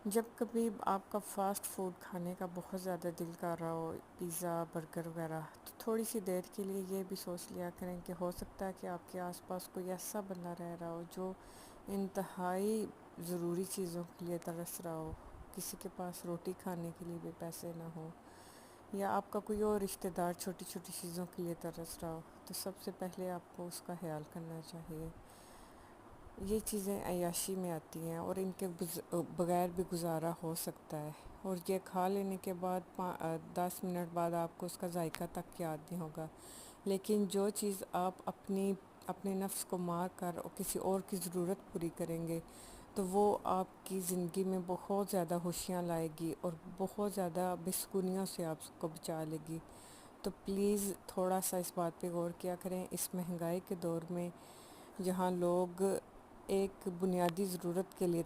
जब कभी आपका फ़ास्ट फूड खाने का बहुत ज़्यादा दिल कर रहा हो, पिज़्ज़ा, बर्गर वगैरह, तो थोड़ी सी देर के लिए ये भी सोच लिया करें कि हो सकता है कि आपके आसपास कोई ऐसा बंदा रह रहा हो जो इंतहाई ज़रूरी चीज़ों के लिए तरस रहा हो, किसी के पास रोटी खाने के लिए भी पैसे ना हो, या आपका कोई और रिश्तेदार छोटी छोटी चीज़ों के लिए तरस रहा हो। तो सबसे पहले आपको उसका ख्याल करना चाहिए। ये चीज़ें अय्याशी में आती हैं और इनके बगैर भी गुजारा हो सकता है। और ये खा लेने के बाद 10 मिनट बाद आपको उसका जायका तक याद नहीं होगा। लेकिन जो चीज़ आप अपने नफ्स को मार कर और किसी और की ज़रूरत पूरी करेंगे, तो वो आपकी ज़िंदगी में बहुत ज़्यादा खुशियाँ लाएगी और बहुत ज़्यादा बेसुकूनियों से आपको बचा लेगी। तो प्लीज़ थोड़ा सा इस बात पे गौर किया करें। इस महंगाई के दौर में जहाँ लोग एक बुनियादी ज़रूरत के लिए